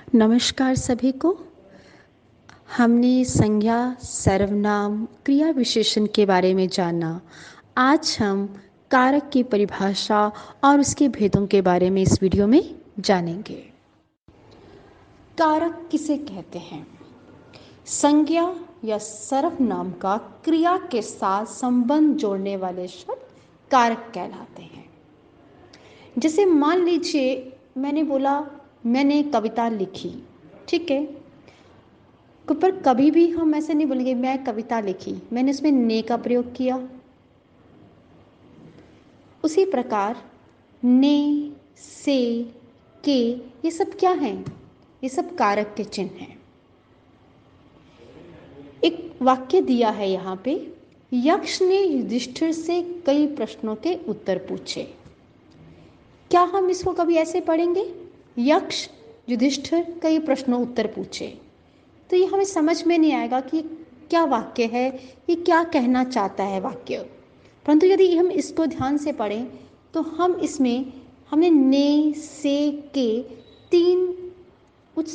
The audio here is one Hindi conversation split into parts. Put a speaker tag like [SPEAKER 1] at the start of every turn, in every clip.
[SPEAKER 1] नमस्कार सभी को। हमने संज्ञा, सर्वनाम, क्रिया विशेषण के बारे में जाना। आज हम कारक की परिभाषा और उसके भेदों के बारे में इस वीडियो में जानेंगे। कारक किसे कहते हैं? संज्ञा या सर्वनाम का क्रिया के साथ संबंध जोड़ने वाले शब्द कारक कहलाते हैं। जैसे मान लीजिए मैंने बोला मैंने कविता लिखी, ठीक है। पर कभी भी हम ऐसे नहीं बोलेंगे मैं कविता लिखी, मैंने उसमें ने का प्रयोग किया। उसी प्रकार ने, से, के, ये सब क्या हैं? ये सब कारक के चिन्ह हैं। एक वाक्य दिया है यहाँ पे, यक्ष ने युधिष्ठिर से कई प्रश्नों के उत्तर पूछे। क्या हम इसको कभी ऐसे पढ़ेंगे? यक्ष युधिष्ठिर कई प्रश्नों उत्तर पूछे, तो ये हमें समझ में नहीं आएगा कि क्या वाक्य है, ये क्या कहना चाहता है वाक्य। परंतु यदि हम इसको ध्यान से पढ़ें तो हम इसमें हमने ने, से, के तीन कुछ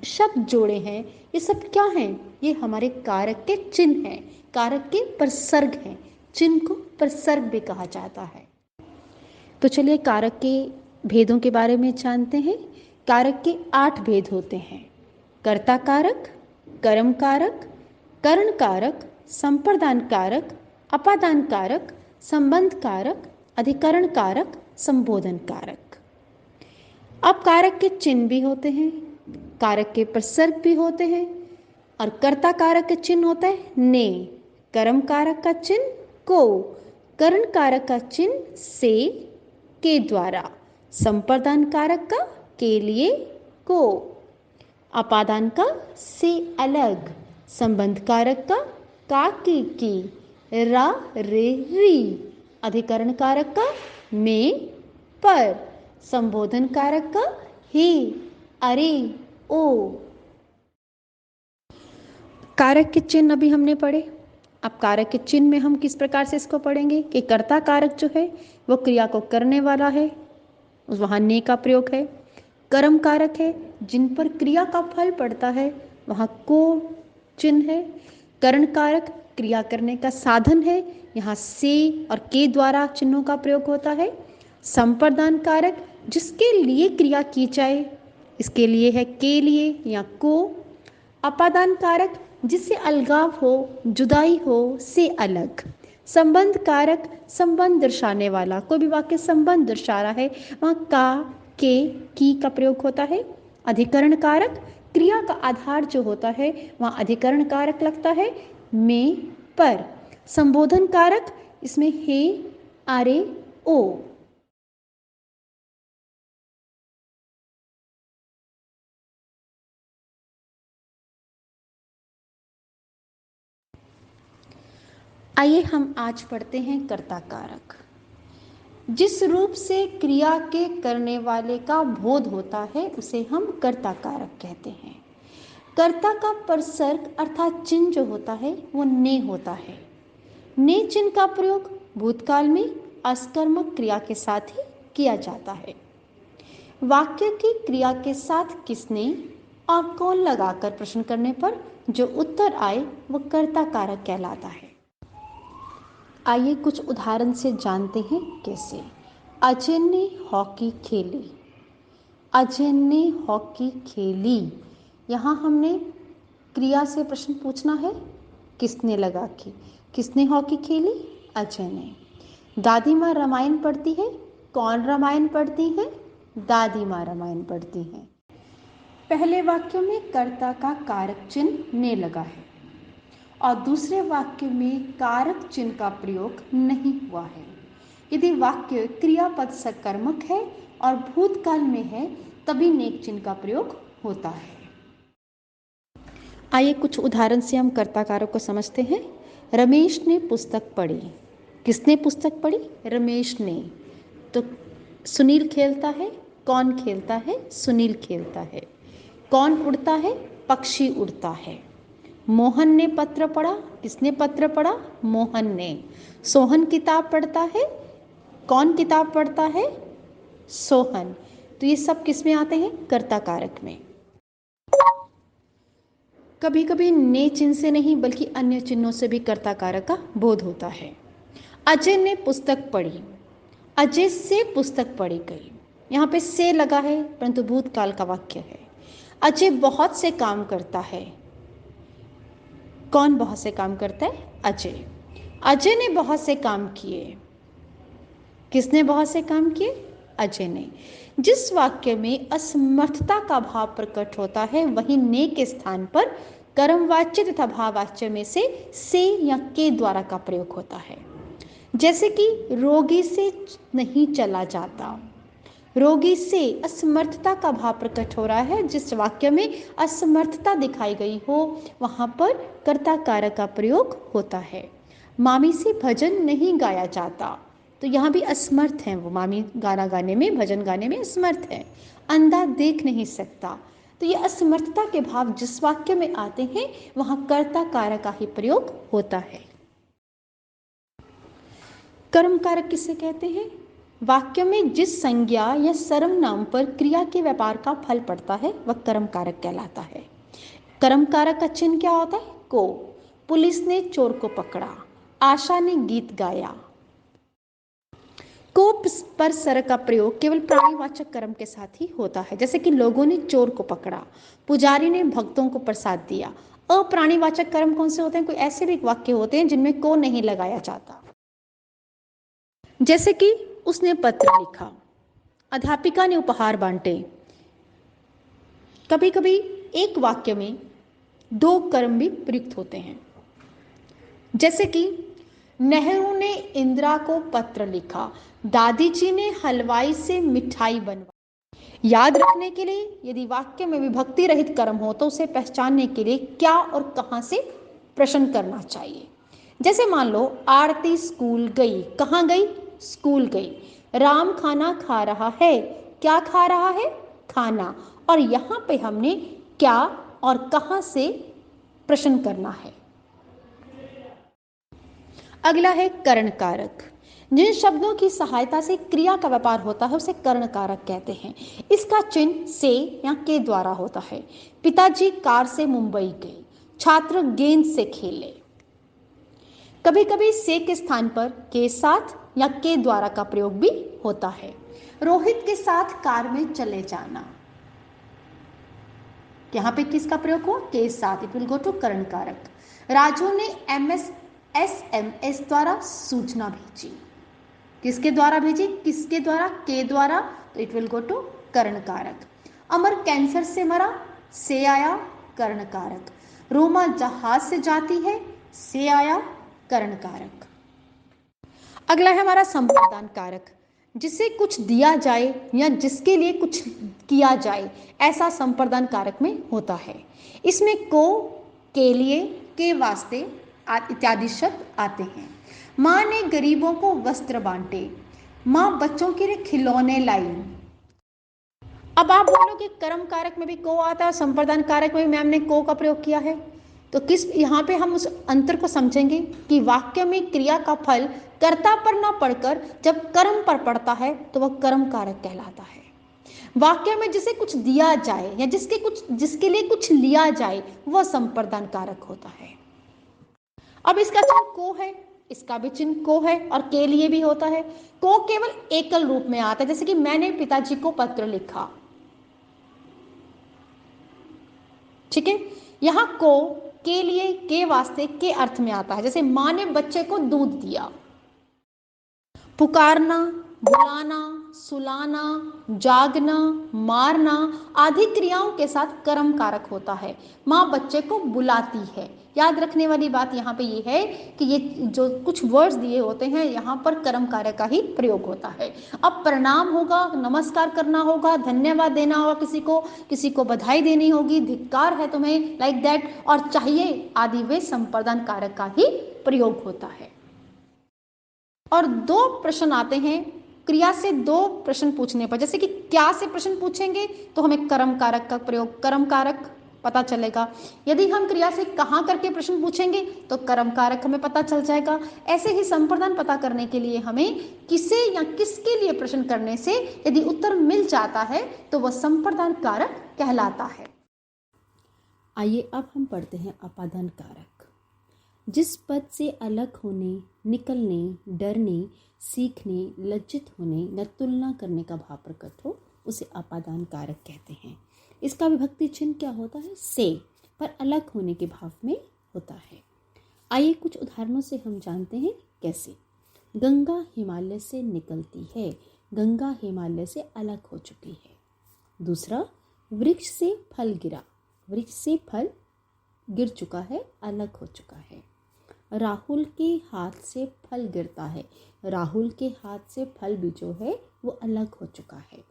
[SPEAKER 1] शब्द जोड़े हैं। ये सब क्या हैं? ये हमारे कारक के चिन्ह हैं, कारक के प्रसर्ग हैं। चिन्ह को प्रसर्ग भी कहा जाता है। तो चलिए कारक के भेदों के बारे में जानते हैं। कारक के 8 भेद होते हैं। कर्ता कारक, कर्म कारक, करण कारक, संप्रदान कारक, अपादान कारक, संबंध कारक, अधिकरण कारक, संबोधन कारक। अब कारक के चिन्ह भी होते हैं, कारक के प्रसर्ग भी होते हैं। और कर्ता कारक का चिन्ह होता है ने, कर्म कारक का चिन्ह को, करण कारक का चिन्ह से, के द्वारा, संप्रदान कारक का के लिए, को, अपादान का से अलग, संबंध कारक का की, रा रे री, अधिकरण कारक का में पर, संबोधन कारक का हे, अरे, ओ। कारक के चिन्ह अभी हमने पढ़े। अब कारक के चिन्ह में हम किस प्रकार से इसको पढ़ेंगे कि कर्ता कारक जो है वो क्रिया को करने वाला है, वहाँ ने का प्रयोग है। कर्म कारक है, जिन पर क्रिया का फल पड़ता है वहाँ को चिन्ह है। करण कारक क्रिया करने का साधन है, यहाँ से और के द्वारा चिन्हों का प्रयोग होता है। संप्रदान कारक जिसके लिए क्रिया की जाए, इसके लिए है के लिए या को। अपादान कारक जिससे अलगाव हो, जुदाई हो, से अलग। संबंध कारक संबंध दर्शाने वाला, कोई भी वाक्य संबंध दर्शा रहा है वहाँ का, के, की का प्रयोग होता है। अधिकरण कारक क्रिया का आधार जो होता है वहाँ अधिकरण कारक लगता है में पर। संबोधन कारक इसमें हे, अरे, ओ। आइए हम आज पढ़ते हैं कर्ता कारक। जिस रूप से क्रिया के करने वाले का बोध होता है उसे हम कर्ता कारक कहते हैं। कर्ता का प्रसर्ग अर्थात चिन्ह जो होता है वो ने होता है। ने चिन्ह का प्रयोग भूतकाल में अस्कर्मक क्रिया के साथ ही किया जाता है। वाक्य की क्रिया के साथ किसने और कौन लगाकर प्रश्न करने पर जो उत्तर आए वो कर्ता कारक कहलाता है। आइए कुछ उदाहरण से जानते हैं कैसे। अजय ने हॉकी खेली, अजय ने हॉकी खेली। यहाँ हमने क्रिया से प्रश्न पूछना है, किसने लगा के, किसने हॉकी खेली? अजय ने। दादी माँ रामायण पढ़ती है, कौन रामायण पढ़ती है? दादी माँ रामायण पढ़ती हैं। पहले वाक्य में कर्ता का कारक चिन्ह ने लगा है और दूसरे वाक्य में कारक चिन्ह का प्रयोग नहीं हुआ है। यदि वाक्य क्रियापद सकर्मक है और भूतकाल में है तभी नेक चिन्ह का प्रयोग होता है। आइए कुछ उदाहरण से हम कर्ता कारक को समझते हैं। रमेश ने पुस्तक पढ़ी, किसने पुस्तक पढ़ी? रमेश ने। तो सुनील खेलता है, कौन खेलता है? सुनील खेलता है। कौन उड़ता है? पक्षी उड़ता है। मोहन ने पत्र पढ़ा, किसने पत्र पढ़ा? मोहन ने। सोहन किताब पढ़ता है, कौन किताब पढ़ता है? सोहन। तो ये सब किस में आते हैं? कर्ता कारक में। कभी कभी ने चिन्ह से नहीं बल्कि अन्य चिन्हों से भी कर्ता कारक का बोध होता है। अजय ने पुस्तक पढ़ी, अजय से पुस्तक पढ़ी गई। यहाँ पे से लगा है परंतु भूतकाल का वाक्य है। अजय बहुत से काम करता है। कौन बहुत से काम करता है? अजय। अजय ने बहुत से काम किए। किसने बहुत से काम किए? अजय ने। जिस वाक्य में असमर्थता का भाव प्रकट होता है वहीं ने के स्थान पर कर्मवाच्य तथा भाववाच्य में से या के द्वारा का प्रयोग होता है। जैसे कि रोगी से नहीं चला जाता। रोगी से असमर्थता का भाव प्रकट हो रहा है। जिस वाक्य में असमर्थता दिखाई गई हो वहां पर कर्ता कारक का प्रयोग होता है। मामी से भजन नहीं गाया जाता, तो यहाँ भी असमर्थ है वो। मामी गाना गाने में, भजन गाने में असमर्थ है। अंधा देख नहीं सकता, तो ये असमर्थता के भाव जिस वाक्य में आते हैं वहां कर्ता कारक का ही प्रयोग होता है। कर्म कारक किसे कहते हैं? वाक्य में जिस संज्ञा या सर्वनाम पर क्रिया के व्यापार का फल पड़ता है वह कर्म कारक कहलाता है। कर्म कारक का चिन्ह क्या होता है? को। पुलिस ने चोर को पकड़ा, आशा ने गीत गाया। को पर सर का प्रयोग केवल प्राणीवाचक कर्म के साथ ही होता है। जैसे कि लोगों ने चोर को पकड़ा, पुजारी ने भक्तों को प्रसाद दिया। अप्राणीवाचक कर्म कौन से होते हैं? कोई ऐसे भी वाक्य होते हैं जिनमें को नहीं लगाया जाता। जैसे कि उसने पत्र लिखा, अध्यापिका ने उपहार बांटे। कभी कभी एक वाक्य में दो कर्म भी प्रयुक्त होते हैं। जैसे कि नेहरू ने इंदिरा को पत्र लिखा, दादी जी ने हलवाई से मिठाई बनवाई। याद रखने के लिए यदि वाक्य में विभक्ति रहित कर्म हो तो उसे पहचानने के लिए क्या और कहां से प्रश्न करना चाहिए। जैसे मान लो आरती स्कूल गई। कहाँ गई? स्कूल गई। राम खाना खा रहा है। क्या खा रहा है? खाना। और यहाँ पे हमने क्या और कहाँ से प्रश्न करना है। अगला है करण कारक। जिन शब्दों की सहायता से क्रिया का व्यापार होता है उसे करण कारक कहते हैं। इसका चिन्ह से या के द्वारा होता है। पिताजी कार से मुंबई गए, छात्र गेंद से खेले। कभी कभी से के स्थान पर के साथ या के द्वारा का प्रयोग भी होता है। रोहित के साथ कार में चले जाना, यहां पे किसका प्रयोग हुआ? के साथ। इट विल गो टू करण कारक। राजू ने SMS द्वारा सूचना भेजी। किसके द्वारा भेजी? किसके द्वारा? के द्वारा, तो इट विल गो टू करण कारक। अमर कैंसर से मरा, से आया, करण कारक। रोमा जहाज से जाती है, से आया, करण कारक। अगला है हमारा संप्रदान कारक। जिसे कुछ दिया जाए या जिसके लिए कुछ किया जाए ऐसा संप्रदान कारक में होता है। इसमें को, के लिए, के वास्ते इत्यादि शब्द आते हैं। माँ ने गरीबों को वस्त्र बांटे, माँ बच्चों के लिए खिलौने लाई। अब आप बोलोगे कर्म कारक में भी को आता है और संप्रदान कारक में भी मैम ने को का प्रयोग किया है, तो किस यहाँ पे हम उस अंतर को समझेंगे कि वाक्य में क्रिया का फल कर्ता पर न पड़कर जब कर्म पर पड़ता है तो वह कर्म कारक कहलाता है। वाक्य में जिसे कुछ दिया जाए या जिसके लिए कुछ लिया जाए वह संप्रदान कारक होता है। अब इसका चिन्ह को है, इसका भी चिन्ह को है और के लिए भी होता है। को केवल एकल रूप में आता है। जैसे कि मैंने पिताजी को पत्र लिखा, ठीक है। यहां को के लिए, के वास्ते, के अर्थ में आता है। जैसे मां ने बच्चे को दूध दिया। पुकारना, बुलाना, सुलाना, जागना, मारना आदि क्रियाओं के साथ कर्म कारक होता है। माँ बच्चे को बुलाती है। याद रखने वाली बात यहाँ पे ये है कि ये जो कुछ वर्ड्स दिए होते हैं यहाँ पर कर्म कारक का ही प्रयोग होता है। अब प्रणाम होगा, नमस्कार करना होगा, धन्यवाद देना होगा, किसी को बधाई देनी होगी, धिक्कार है तुम्हें, लाइक दैट, और चाहिए आदि वे संप्रदान कारक का ही प्रयोग होता है। और दो प्रश्न आते हैं क्रिया से। दो प्रश्न पूछने पर, जैसे कि क्या से प्रश्न पूछेंगे तो हमें कर्म कारक का प्रयोग, कर्म कारक पता चलेगा। यदि हम क्रिया से कहाँ करके प्रश्न पूछेंगे तो कर्म कारक हमें पता चल जाएगा। ऐसे ही संप्रदान पता करने के लिए हमें किसे या किसके लिए प्रश्न करने से यदि उत्तर मिल जाता है तो वह संप्रदान कारक कहलाता है। आइए अब हम पढ़ते हैं अपादान कारक। जिस पद से अलग होने, निकलने, डरने, सीखने, लज्जित होने न तुलना करने का भाव प्रकट हो, उसे अपादान कारक कहते हैं। इसका विभक्ति चिन्ह क्या होता है? से, पर अलग होने के भाव में होता है। आइए कुछ उदाहरणों से हम जानते हैं कैसे। गंगा हिमालय से निकलती है, गंगा हिमालय से अलग हो चुकी है। दूसरा, वृक्ष से फल गिरा, वृक्ष से फल गिर चुका है, अलग हो चुका है। राहुल के हाथ से फल गिरता है, राहुल के हाथ से फल भी जो है वो अलग हो चुका है।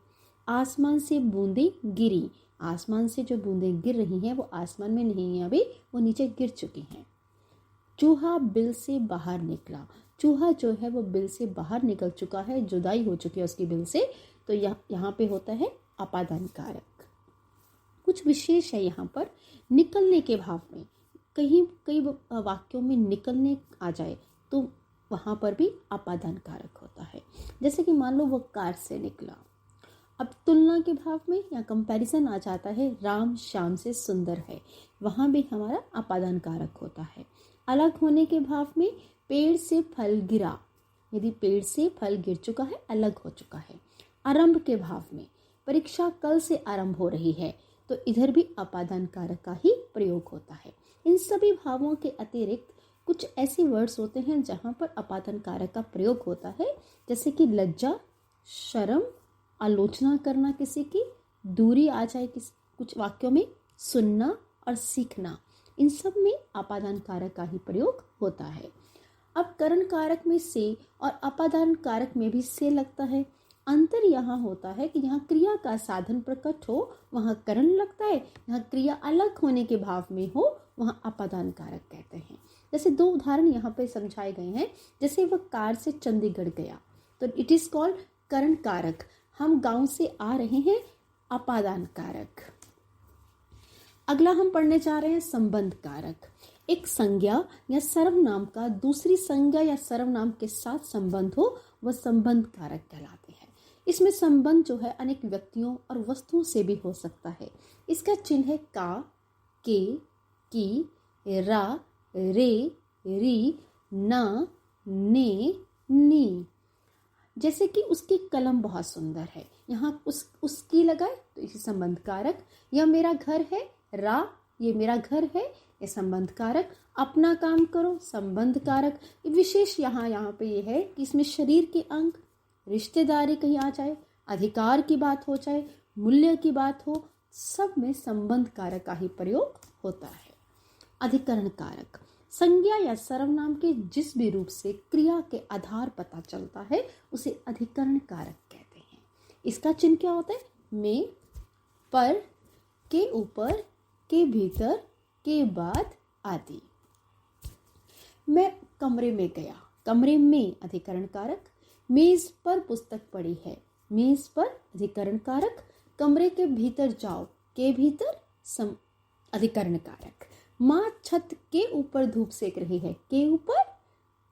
[SPEAKER 1] आसमान से बूंदें गिरी, आसमान से जो बूंदें गिर रही हैं वो आसमान में नहीं है अभी, वो नीचे गिर चुकी हैं। चूहा बिल से बाहर निकला, चूहा जो है वो बिल से बाहर निकल चुका है, जुदाई हो चुकी है उसकी बिल से, तो यहाँ पे होता है अपादान कारक। कुछ विशेष है यहाँ पर। निकलने के भाव में कई वाक्यों में निकलने आ जाए तो वहाँ पर भी अपादान कारक होता है। जैसे कि मान लो वो कार से निकला। अब तुलना के भाव में या कंपैरिजन आ जाता है, राम श्याम से सुंदर है, वहाँ भी हमारा अपादान कारक होता है। अलग होने के भाव में पेड़ से फल गिरा, यदि पेड़ से फल गिर चुका है, अलग हो चुका है। आरंभ के भाव में परीक्षा कल से आरंभ हो रही है, तो इधर भी अपादान कारक का ही प्रयोग होता है। इन सभी भावों के अतिरिक्त कुछ ऐसे वर्ड्स होते हैं जहाँ पर अपादान कारक का प्रयोग होता है, जैसे कि लज्जा, शर्म, आलोचना करना किसी की, दूरी आ जाए कुछ वाक्यों में, सुनना और सीखना, इन सब में अपादान कारक का ही प्रयोग होता है। अब करण कारक में से और अपादान कारक में भी से लगता है। अंतर यहाँ होता है कि यहाँ क्रिया का साधन प्रकट हो वहाँ करण लगता है, यहाँ क्रिया अलग होने के भाव में हो वहाँ अपादान कारक कहते हैं। जैसे दो उदाहरण यहाँ पे समझाए गए हैं। जैसे वह कार से चंडीगढ़ गया, तो इट इज कॉल्ड करण कारक। हम गांव से आ रहे हैं, अपादान कारक। अगला हम पढ़ने जा रहे हैं संबंध कारक। एक संज्ञा या सर्वनाम का दूसरी संज्ञा या सर्वनाम के साथ संबंध हो, वह संबंध कारक कहलाते हैं। इसमें संबंध जो है अनेक व्यक्तियों और वस्तुओं से भी हो सकता है। इसका चिन्ह है का, के, की, रा, रे, री, ना, ने, नी। जैसे कि उसकी कलम बहुत सुंदर है, यहाँ उसकी लगाए तो इसे संबंध कारक। यह मेरा घर है, रा, ये मेरा घर है, ये संबंध कारक। अपना काम करो, संबंध कारक। विशेष यहाँ पे ये है कि इसमें शरीर के अंग, रिश्तेदारी कहीं आ जाए, अधिकार की बात हो जाए, मूल्य की बात हो, सब में संबंध कारक का ही प्रयोग होता है। अधिकरण कारक संज्ञा या सर्वनाम के जिस भी रूप से क्रिया के आधार पता चलता है उसे अधिकरण कारक कहते हैं। इसका चिन्ह क्या होता है? में, पर, के ऊपर, के भीतर, के बाद आदि। मैं कमरे में गया, कमरे में अधिकरण कारक। मेज पर पुस्तक पड़ी है, मेज पर अधिकरण कारक। कमरे के भीतर जाओ, के भीतर अधिकरण कारक। माँ छत के ऊपर धूप सेक रही है, के ऊपर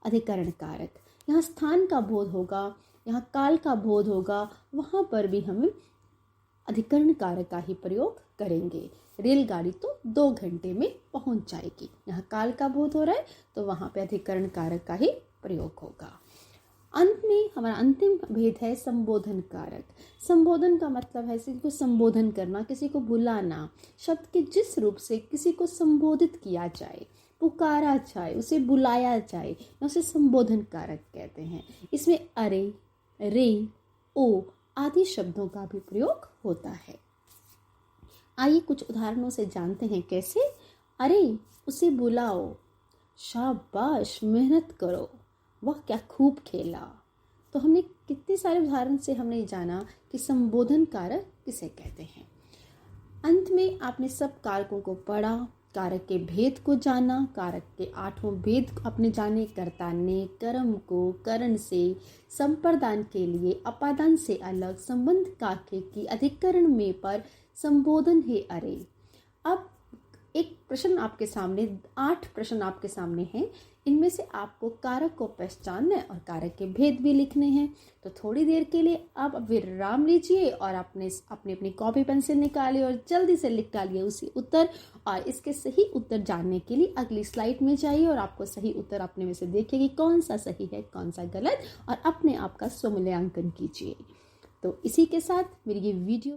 [SPEAKER 1] अधिकरण कारक। यहाँ स्थान का बोध होगा, यहाँ काल का बोध होगा, वहाँ पर भी हम अधिकरण कारक का ही प्रयोग करेंगे। रेलगाड़ी तो 2 घंटे में पहुँच जाएगी, यहाँ काल का बोध हो रहा है तो वहाँ पे अधिकरण कारक का ही प्रयोग होगा। अंत में हमारा अंतिम भेद है संबोधन कारक। संबोधन का मतलब है किसी को संबोधन करना, किसी को बुलाना। शब्द के जिस रूप से किसी को संबोधित किया जाए, पुकारा जाए, उसे बुलाया जाए, उसे संबोधन कारक कहते हैं। इसमें अरे, रे, ओ आदि शब्दों का भी प्रयोग होता है। आइए कुछ उदाहरणों से जानते हैं कैसे। अरे उसे बुलाओ, शाबाश मेहनत करो, वह क्या खूब खेला। तो हमने कितने सारे उदाहरण से हमने जाना कि संबोधन कारक किसे कहते हैं। अंत में आपने सब कारकों को पढ़ा, कारक के भेद को जाना, कारक के 8 भेद अपने जाने, कर्ता ने, कर्म को, करण से, संप्रदान के लिए, अपादान से अलग, संबंध कारक की अधिकरण में, पर, संबोधन है अरे। अब एक प्रश्न आपके सामने, 8 प्रश्न आपके सामने हैं। इनमें से आपको कारक को पहचानना है और कारक के भेद भी लिखने हैं। तो थोड़ी देर के लिए आप विराम लीजिए और अपने अपनी कॉपी पेंसिल निकालिए और जल्दी से लिख डालिए उसी उत्तर। और इसके सही उत्तर जानने के लिए अगली स्लाइड में जाइए और आपको सही उत्तर अपने में से देखिए कि कौन सा सही है कौन सा गलत, और अपने आप का स्वमूल्यांकन कीजिए। तो इसी के साथ मेरी ये वीडियो